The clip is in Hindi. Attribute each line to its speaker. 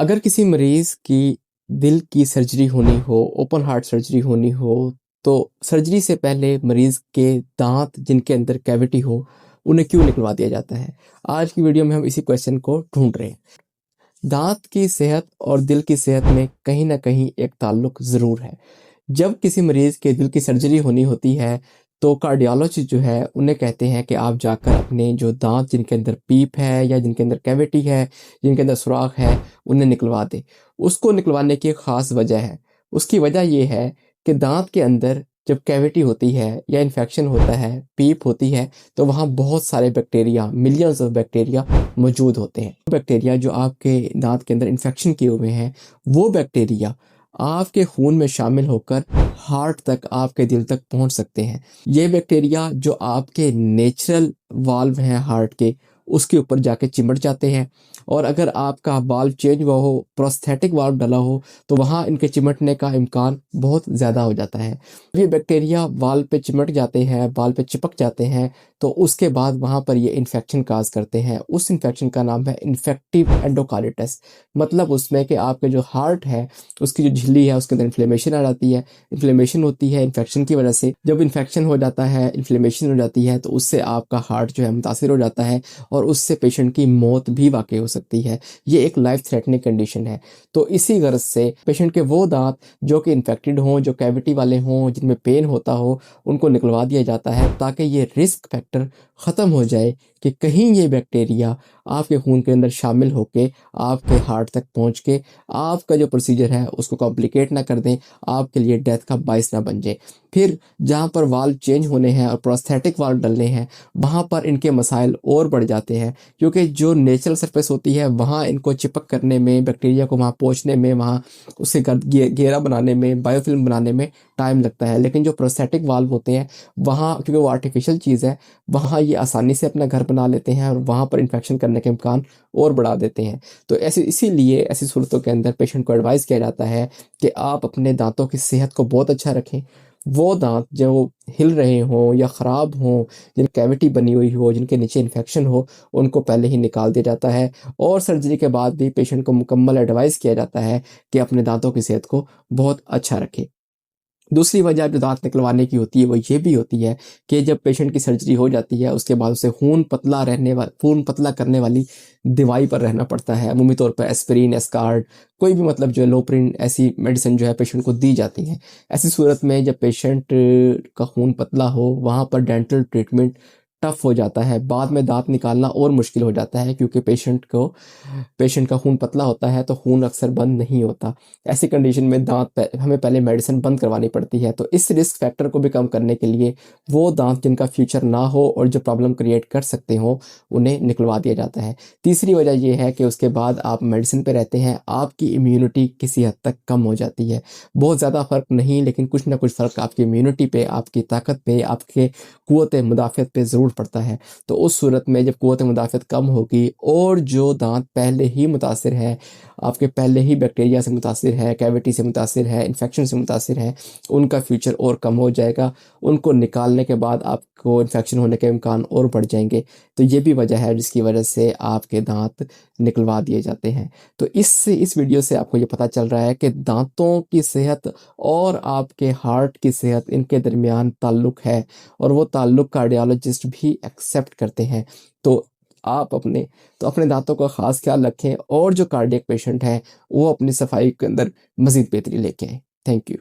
Speaker 1: अगर किसी मरीज़ की दिल की सर्जरी होनी हो, ओपन हार्ट सर्जरी होनी हो, तो सर्जरी से पहले मरीज़ के दाँत जिनके अंदर कैविटी हो, उन्हें क्यों निकलवा दिया जाता है? आज की वीडियो में हम इसी क्वेश्चन को ढूँढ रहे हैं। दाँत की सेहत और दिल की सेहत में कहीं न कहीं एक ताल्लुक ज़रूर है। जब किसी मरीज़ के दिल की सर्जरी होनी होती है, तो कार्डियोलॉजिस्ट जो है, उन्हें कहते हैं कि आप जाकर अपने जो दाँत जिनके अंदर पीप है या जिनके अंदर कैविटी है, जिनके अंदर सुराख है, उन्हें निकलवा दें। उसको निकलवाने की एक ख़ास वजह है। उसकी वजह ये है कि दाँत के अंदर जब कैविटी होती है या इन्फेक्शन होता है, पीप होती है, तो वहाँ बहुत सारे बैक्टीरिया, मिलियंस ऑफ बैक्टीरिया मौजूद होते हैं। बैक्टीरिया जो आपके दाँत के अंदर इन्फेक्शन किए हुए हैं, वो बैक्टीरिया आपके खून में शामिल होकर हार्ट तक, आपके दिल तक पहुंच सकते हैं। ये बैक्टीरिया जो आपके नेचुरल वाल्व हैं हार्ट के, उसके ऊपर जाके चिमट जाते हैं और अगर आपका वाल्व चेंज हुआ हो, प्रोस्थेटिक वाल्व डला हो, तो वहाँ इनके चिमटने का इम्कान बहुत ज़्यादा हो जाता है। ये बैक्टीरिया वाल्व पे चिमट जाते हैं, वाल्व पे चिपक जाते हैं, तो उसके बाद वहाँ पर ये इन्फेक्शन काज करते हैं। उस इन्फेक्शन का नाम है इन्फेक्टिव एंडोकार्डिटिस। मतलब उसमें कि आपके जो हार्ट है, उसकी जो झिल्ली है, उसके अंदर इन्फ्लेमेशन आ जाती है। इन्फ्लेमेशन होती है इन्फेक्शन की वजह से। जब इन्फेक्शन हो जाता है, इन्फ्लेमेशन हो जाती है, तो उससे आपका हार्ट जो है मुतासिर हो जाता है और उससे पेशेंट की मौत भी वाक़ई हो सकती है। ये एक लाइफ थ्रेटनिंग कंडीशन है। तो इसी गर्ज से पेशेंट के वो दाँत जो कि इन्फेक्टेड हों, जो कैविटी वाले हों, जिनमें पेन होता हो, उनको निकलवा दिया जाता है ताकि ये रिस्क फैक्टर ख़त्म हो जाए कि कहीं ये बैक्टीरिया आपके खून के अंदर शामिल होके आपके हार्ट तक पहुँच के आपका जो प्रोसीजर है उसको कॉम्प्लिकेट ना कर दें, आपके लिए डेथ का बाइस ना बन जाए। फिर जहाँ पर वाल्व चेंज होने हैं और प्रोस्थेटिक वाल्व डलने हैं, वहाँ पर इनके मसाइल और बढ़ जाते हैं क्योंकि जो नेचुरल सरफेस होती है, वहाँ इनको चिपक करने में, बैक्टीरिया को वहाँ पहुँचने में, वहाँ उसे घेरा बनाने में, बायोफिल्म बनाने में टाइम लगता है। लेकिन जो प्रोस्थेटिक वाल्व होते हैं, वहाँ क्योंकि वो आर्टिफिशियल चीज़ है, वहाँ ये आसानी से अपना घर बना लेते हैं और वहाँ पर इन्फेक्शन करने के इम्कान और बढ़ा देते हैं। तो इसीलिए ऐसी सूरतों के अंदर पेशेंट को एडवाइस किया जाता है कि आप अपने दांतों की सेहत को बहुत अच्छा रखें। वो दांत जो हिल रहे हों या ख़राब हों, जिन कैविटी बनी हुई हो, जिनके नीचे इन्फेक्शन हो, उनको पहले ही निकाल दिया जाता है और सर्जरी के बाद भी पेशेंट को मुकम्मल एडवाइस किया जाता है कि अपने दांतों की सेहत को बहुत अच्छा रखें। दूसरी वजह जो दाँत निकलवाने की होती है वो ये भी होती है कि जब पेशेंट की सर्जरी हो जाती है, उसके बाद उसे खून पतला करने वाली दवाई पर रहना पड़ता है। अमूमी तौर पर एस्पिरिन, एस्कार्ड, कोई भी मतलब जो है लोप्रिन, ऐसी मेडिसिन जो है पेशेंट को दी जाती है। ऐसी सूरत में जब पेशेंट का खून पतला हो, वहाँ पर डेंटल ट्रीटमेंट टफ़ हो जाता है। बाद में दाँत निकालना और मुश्किल हो जाता है क्योंकि पेशेंट का खून पतला होता है तो खून अक्सर बंद नहीं होता। ऐसी कंडीशन में हमें पहले मेडिसिन बंद करवानी पड़ती है। तो इस रिस्क फैक्टर को भी कम करने के लिए वो दाँत जिनका फ्यूचर ना हो और जो प्रॉब्लम क्रिएट कर सकते हो, उन्हें निकलवा दिया जाता है। तीसरी वजह ये है कि उसके बाद आप मेडिसिन पे रहते हैं, आपकी इम्यूनिटी किसी हद तक कम हो जाती है। बहुत ज़्यादा फ़र्क नहीं, लेकिन कुछ ना कुछ फ़र्क आपकी इम्यूनिटी पे, आपकी ताकत पे, आपके क़ुव्वत मुदाफ़अत पे ज़रूर पड़ता है। तो उस सूरत में जब क़ुव्वत मुदाफ़अत कम होगी और जो दाँत पहले ही मुतासिर है, आपके पहले ही बैक्टीरिया से मुतासिर है, कैविटी से मुतासिर है, इन्फेक्शन से मुतासिर है, उनका फ्यूचर और कम हो जाएगा। उनको निकालने के बाद आपको इन्फेक्शन होने के इम्कान और बढ़ जाएँगे। तो ये भी वजह है जिसकी वजह से आपके दाँत निकलवा दिए जाते हैं। तो इस वीडियो से आपको ये पता चल रहा है कि दाँतों की सेहत और आपके हार्ट की सेहत, इनके दरमियान ताल्लुक है और वो ताल्लुक कार्डियोलॉजिस्ट भी एक्सेप्ट करते हैं। तो आप अपने दाँतों का ख़ास ख़्याल रखें और जो कार्डियक पेशेंट हैं, वो अपनी सफाई के अंदर मज़ीद बेहतरी लेके आएँ। Thank you.